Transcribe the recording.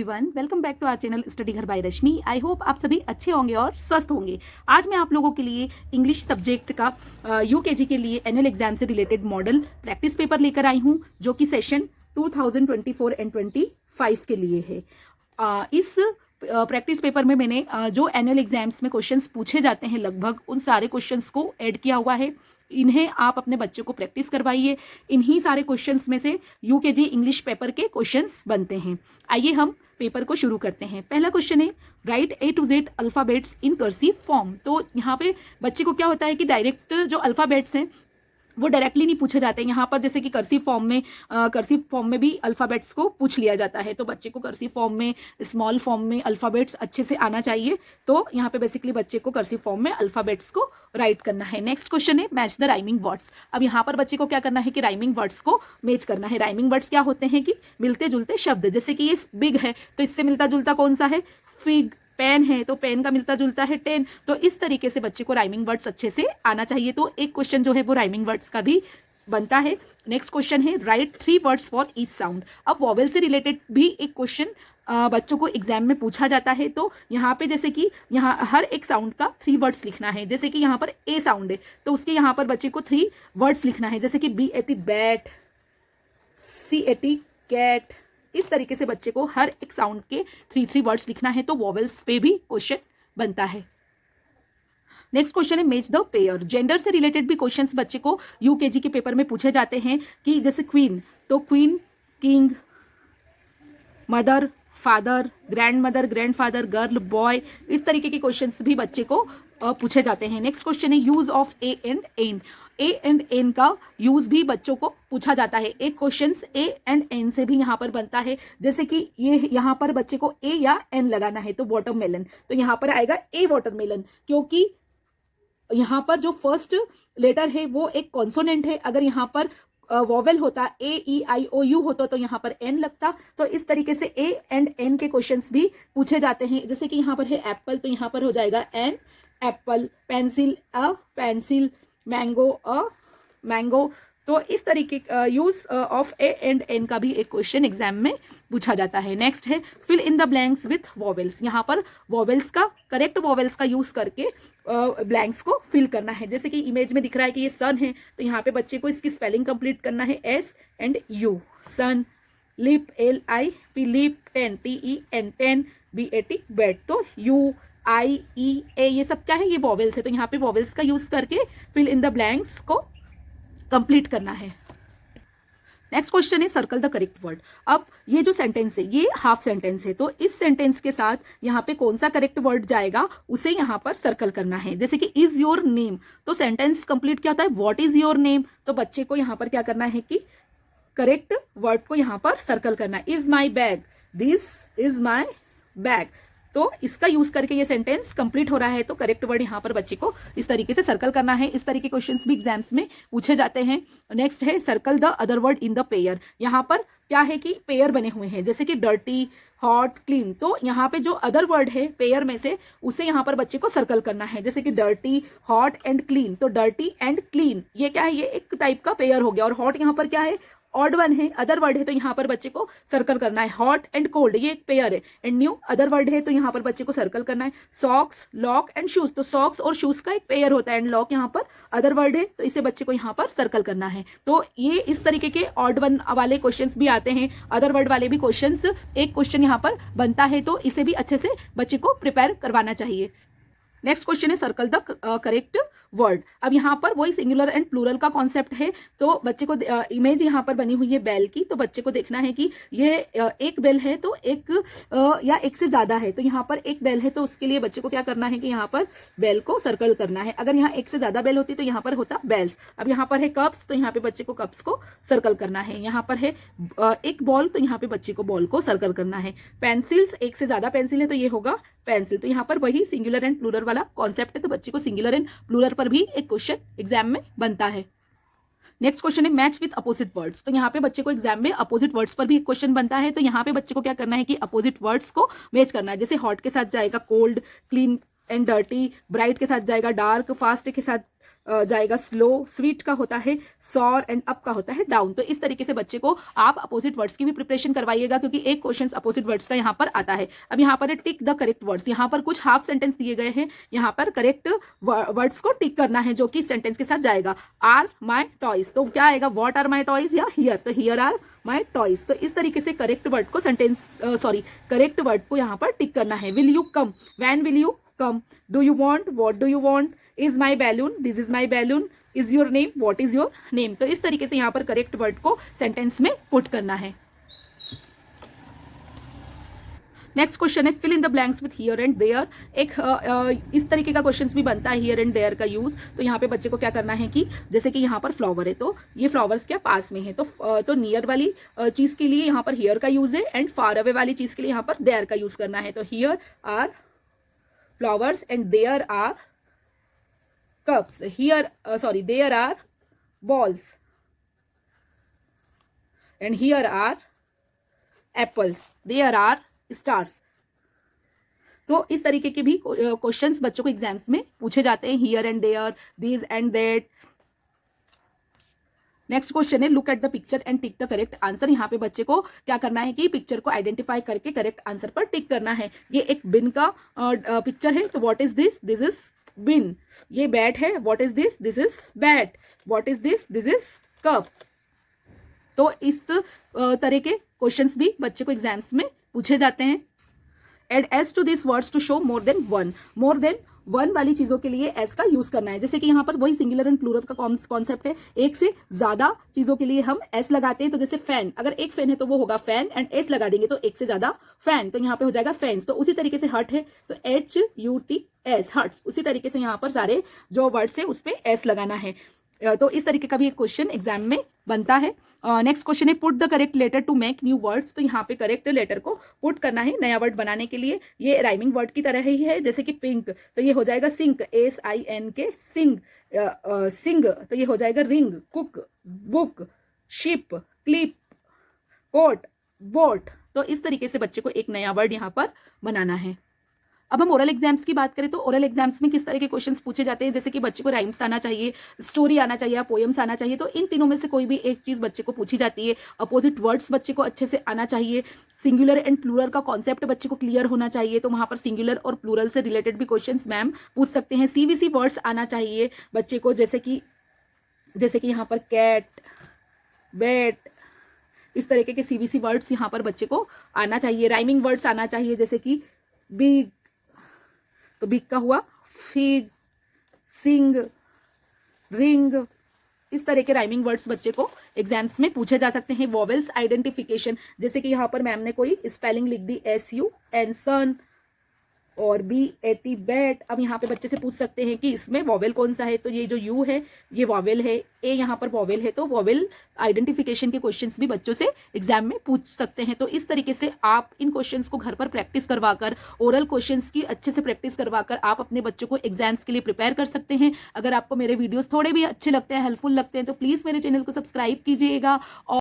Everyone, welcome back to our channel study घर by Rashmi. I hope आप सभी अच्छे होंगे और स्वस्थ होंगे। आज मैं आप लोगों के लिए इंग्लिश सब्जेक्ट का यूकेजी के लिए एनुअल एग्जाम से रिलेटेड मॉडल प्रैक्टिस पेपर लेकर आई हूं, जो कि सेशन 2024 एंड 25 के लिए है। इस प्रैक्टिस पेपर में मैंने जो एनुअल एग्जाम्स में क्वेश्चंस पूछे जाते हैं लगभग उन सारे क्वेश्चंस को ऐड किया हुआ है। इन्हें आप अपने बच्चों को प्रैक्टिस करवाइए। इन्हीं सारे क्वेश्चंस में से यूकेजी इंग्लिश पेपर के क्वेश्चंस बनते हैं। आइए हम पेपर को शुरू करते हैं। पहला क्वेश्चन है, right A to Z alphabets in cursive form. तो यहाँ पे बच्चे को क्या होता है कि डायरेक्ट जो अल्फ़ाबेट्स हैं वो डायरेक्टली नहीं पूछे जाते हैं। यहाँ पर जैसे कि कर्सिव फॉर्म में भी अल्फ़ाबेट्स को पूछ लिया जाता है, तो बच्चे को कर्सिव फॉर्म में, स्मॉल फॉर्म में अल्फ़ाबेट्स अच्छे से आना चाहिए। तो यहाँ पे बेसिकली बच्चे को कर्सिव फॉर्म में अल्फ़ाबेट्स को राइट करना है। नेक्स्ट क्वेश्चन है, मैच द राइमिंग वर्ड्स। अब यहाँ पर बच्चे को क्या करना है कि राइमिंग वर्ड्स को मैच करना है। राइमिंग वर्ड्स क्या होते हैं कि मिलते जुलते शब्द। जैसे कि ये बिग है तो इससे मिलता जुलता कौन सा है, फिग। पेन है तो पेन का मिलता जुलता है टेन। तो इस तरीके से बच्चे को राइमिंग वर्ड्स अच्छे से आना चाहिए। तो एक क्वेश्चन जो है वो राइमिंग वर्ड्स का भी बनता है। नेक्स्ट क्वेश्चन है, right 3 words for each sound. अब वॉवेल से रिलेटेड भी एक क्वेश्चन बच्चों को एग्जाम में पूछा जाता है। तो यहाँ पे जैसे कि यहाँ हर एक साउंड का 3 वर्ड्स लिखना है। जैसे कि यहाँ पर ए साउंड है तो उसके यहाँ पर बच्चे को 3 वर्ड्स लिखना है। जैसे कि B-A-T बैट, C-A-T कैट। इस तरीके से बच्चे को हर एक साउंड के 3 वर्ड्स लिखना है। तो वॉवेल्स पे भी क्वेश्चन बनता है। नेक्स्ट क्वेश्चन है, मैच द पेयर। जेंडर से रिलेटेड भी क्वेश्चंस बच्चे को यूकेजी के पेपर में पूछे जाते हैं कि जैसे क्वीन तो queen, king, mother, father, grand mother, grand father, girl, boy. इस तरीके के क्वेश्चंस भी बच्चे को पूछे जाते हैं। नेक्स्ट क्वेश्चन है, use of a and an. A and an का यूज भी बच्चों को पूछा जाता है। एक क्वेश्चन ए एंड एन से भी यहाँ पर बनता है। जैसे कि ये यहाँ पर बच्चे को ए या एन लगाना है तो वाटरमेलन, तो यहाँ पर आएगा ए वाटरमेलन, क्योंकि यहाँ पर जो फर्स्ट लेटर है वो एक कॉन्सोनेंट है। अगर यहाँ पर वॉवेल होता, A-E-I-O-U होता तो यहाँ पर एन लगता। तो इस तरीके से ए एंड एन के क्वेश्चंस भी पूछे जाते हैं। जैसे कि यहाँ पर है एप्पल तो यहाँ पर हो जाएगा an apple, pencil a pencil, mango a mango. तो इस तरीके use of a and an का भी एक क्वेश्चन एग्जाम में पूछा जाता है। नेक्स्ट है, fill in the blanks with vowels. यहाँ पर वॉवेल्स का, करेक्ट वॉवेल्स का यूज करके ब्लैंक्स को फिल करना है। जैसे कि इमेज में दिख रहा है कि ये सन है तो यहाँ पे बच्चे को इसकी स्पेलिंग कंप्लीट करना है, S&U sun, lip LIP lip, ten TEN ten, BAT bat. तो U-I-E-A ये सब क्या है, ये वॉवेल्स है। तो यहाँ पे वॉवेल्स का यूज करके फिल इन द ब्लैंक्स को कंप्लीट करना है। नेक्स्ट क्वेश्चन है, सर्कल द करेक्ट वर्ड। अब ये जो सेंटेंस है ये हाफ सेंटेंस है, तो इस सेंटेंस के साथ यहाँ पे कौन सा करेक्ट वर्ड जाएगा उसे यहाँ पर सर्कल करना है। जैसे कि इज योर नेम, तो सेंटेंस कंप्लीट क्या होता है, व्हाट इज योर नेम। तो बच्चे को यहाँ पर क्या करना है कि करेक्ट वर्ड को यहाँ पर सर्कल करना है। Is my bag, this is my bag. तो इसका यूज करके ये सेंटेंस कंप्लीट हो रहा है। तो करेक्ट वर्ड यहाँ पर बच्चे को इस तरीके से सर्कल करना है। इस तरीके के क्वेश्चंस भी एग्जाम्स में पूछे जाते हैं। नेक्स्ट है, circle the other word in the pair. यहाँ पर क्या है कि पेयर बने हुए हैं, जैसे कि डर्टी, हॉट, क्लीन। तो यहाँ पे जो अदर वर्ड है पेयर में से उसे यहाँ पर बच्चे को सर्कल करना है। जैसे कि डर्टी, हॉट एंड क्लीन। तो डर्टी एंड क्लीन ये क्या है, ये एक टाइप का पेयर हो गया। और हॉट यहाँ पर क्या है, ऑड वन है, अदर वर्ड है, तो यहाँ पर बच्चे को सर्कल करना है। हॉट एंड कोल्ड ये एक पेयर है, एंड न्यू अदर वर्ड है तो यहाँ पर बच्चे को सर्कल करना है। सॉक्स, लॉक एंड शूज, तो सॉक्स और शूज का एक पेयर होता है, एंड लॉक यहाँ पर अदर वर्ड है तो इसे बच्चे को यहाँ पर सर्कल करना है। तो ये इस तरीके के ऑड वन वाले क्वेश्चंस भी आते हैं, अदर वर्ड वाले भी क्वेश्चंस। एक क्वेश्चन यहाँ पर बनता है तो इसे भी अच्छे से बच्चे को प्रिपेयर करवाना चाहिए। नेक्स्ट क्वेश्चन है, सर्कल द करेक्ट वर्ड। अब यहाँ पर वही सिंगुलर एंड प्लूरल का कॉन्सेप्ट है। तो बच्चे को इमेज यहाँ पर बनी हुई है बैल की, तो बच्चे को देखना है कि ये एक बेल है तो एक या एक से ज्यादा है। तो यहाँ पर एक बेल है तो उसके लिए बच्चे को क्या करना है कि यहाँ पर बेल को सर्कल करना है। अगर यहाँ एक से ज्यादा बेल होती तो यहाँ पर होता बेल्स। अब यहाँ पर है कप्स तो यहाँ पे बच्चे को कप्स को सर्कल करना है। यहाँ पर है एक बॉल तो यहाँ पे बच्चे को बॉल को सर्कल करना है। पेंसिल्स, एक से ज्यादा पेंसिल है तो ये होगा पेंसिल। तो यहाँ पर वही सिंगुलर एंड प्लूरल वाला कॉन्सेप्ट है, तो बच्चे को सिंगुलर एंड प्लूरल पर भी एक क्वेश्चन एग्जाम में बनता है। नेक्स्ट क्वेश्चन है, मैच विथ अपोजिट वर्ड्स। तो यहाँ पे बच्चे को एग्जाम में अपोजिट वर्ड्स पर भी एक क्वेश्चन बनता है। तो यहाँ पे बच्चे को क्या करना है कि अपोजिट वर्ड्स को मैच करना है। जैसे हॉट के साथ जाएगा cold, clean and dirty, bright के साथ जाएगा डार्क, फास्ट के साथ जाएगा स्लो, स्वीट का होता है सॉर एंड अप का होता है डाउन। तो इस तरीके से बच्चे को आप अपोजिट वर्ड्स की भी प्रिपरेशन करवाइएगा, क्योंकि एक क्वेश्चन अपोजिट वर्ड्स का यहाँ पर आता है। अब यहाँ पर टिक द करेक्ट वर्ड्स, यहाँ पर कुछ हाफ सेंटेंस दिए गए हैं, यहाँ पर करेक्ट वर्ड्स को टिक करना है जो कि सेंटेंस के साथ जाएगा। आर माई टॉयज, तो क्या आएगा, व्हाट आर माई टॉयज या हियर, तो हियर आर माई टॉयज। तो इस तरीके से करेक्ट वर्ड को करेक्ट वर्ड को यहाँ पर टिक करना है। Will you come, when will you come, do you want, what do you want, is my balloon, this is my balloon, is your name, what is your name. तो इस तरीके से यहाँ पर करेक्ट वर्ड को सेंटेंस में put करना है। नेक्स्ट क्वेश्चन है fill in the blanks with here and there. एक इस तरीके का क्वेश्चन भी बनता है हियर एंड देयर का यूज। तो यहाँ पे बच्चे को क्या करना है कि जैसे कि यहाँ पर फ्लावर है, तो ये फ्लावर्स क्या पास में है, तो नियर वाली चीज के लिए यहाँ पर हियर का यूज है, एंड फार अवे वाली चीज के लिए यहाँ पर देयर का यूज करना है। तो here are flowers and there are cups, there are balls and here are apples, there are stars. तो इस तरीके के भी क्वेश्चंस बच्चों को एग्जाम्स में पूछे जाते हैं, here and there, this and that. Next question है look at the picture and tick the correct answer. यहाँ पे बच्चे को क्या करना है कि पिक्चर को आइडेंटिफाई करके करेक्ट आंसर पर टिक करना है। ये एक बिन का पिक्चर है, तो what is this, this is been. ये बैट है, what is this, this is bat. What is this, this is cup. तो इस तरह के क्वेश्चंस भी बच्चे को एग्जाम्स में पूछे जाते हैं। Add s to this words to show more than one, more than one वाली चीजों के लिए एस का यूज करना है। जैसे कि यहाँ पर वही सिंगुलर एंड प्लूरल का कॉन्सेप्ट है, एक से ज्यादा चीजों के लिए हम एस लगाते हैं। तो जैसे फैन, अगर एक फैन है तो वो होगा फैन, एंड एस लगा देंगे तो एक से ज्यादा फैन, तो यहाँ पे हो जाएगा फैंस। तो उसी तरीके से हट है तो HUTS हट्स, उसी तरीके से यहाँ पर सारे जो वर्ड्स है उस पर एस लगाना है। तो इस तरीके का भी एक क्वेश्चन एग्जाम में बनता है। नेक्स्ट क्वेश्चन है put the correct letter to make new words. तो यहाँ पे करेक्ट लेटर को पुट करना है नया वर्ड बनाने के लिए। ये राइमिंग वर्ड की तरह ही है, जैसे कि पिंक तो ये हो जाएगा सिंक, SINK सिंग। सिंग तो ये हो जाएगा ring, cook book, ship clip, coat boat. तो इस तरीके से बच्चे को एक नया वर्ड यहाँ पर बनाना है। अब हम ओरल एग्जाम्स की बात करें तो ओरल एग्जाम्स में किस तरह के क्वेश्चंस पूछे जाते हैं, जैसे कि बच्चे को राइम्स आना चाहिए, स्टोरी आना चाहिए या पोएम्स आना चाहिए। तो इन तीनों में से कोई भी एक चीज बच्चे को पूछी जाती है। अपोजिट वर्ड्स बच्चे को अच्छे से आना चाहिए। सिंगुलर एंड प्लूरल का कॉन्सेप्ट बच्चे को क्लियर होना चाहिए, तो वहां पर सिंगुलर और प्लूरल से रिलेटेड भी क्वेश्चंस मैम पूछ सकते हैं। CVC वर्ड्स आना चाहिए बच्चे को, जैसे कि यहाँ पर कैट, बैट, इस तरीके के CVC वर्ड्स यहाँ पर बच्चे को आना चाहिए। राइमिंग वर्ड्स आना चाहिए, जैसे कि बिग, तो बिग का हुआ फिग, सिंग, रिंग। इस तरह के राइमिंग वर्ड्स बच्चे को एग्जाम्स में पूछे जा सकते हैं। वॉवेल्स आइडेंटिफिकेशन, जैसे कि यहाँ पर मैम ने कोई स्पेलिंग लिख दी SUN सन और BAT बैट। अब यहाँ पे बच्चे से पूछ सकते हैं कि इसमें वॉवेल कौन सा है, तो ये जो U है ये वॉवेल है, A यहाँ पर वॉवेल है। तो वॉवेल आइडेंटिफिकेशन के क्वेश्चंस भी बच्चों से एग्जाम में पूछ सकते हैं। तो इस तरीके से आप इन क्वेश्चंस को घर पर प्रैक्टिस करवाकर, ओरल क्वेश्चंस की अच्छे से प्रैक्टिस करवाकर आप अपने बच्चों को एग्जाम्स के लिए प्रिपेयर कर सकते हैं। अगर आपको मेरे वीडियोस थोड़े भी अच्छे लगते हैं, हेल्पफुल लगते हैं, तो प्लीज़ मेरे चैनल को सब्सक्राइब कीजिएगा। और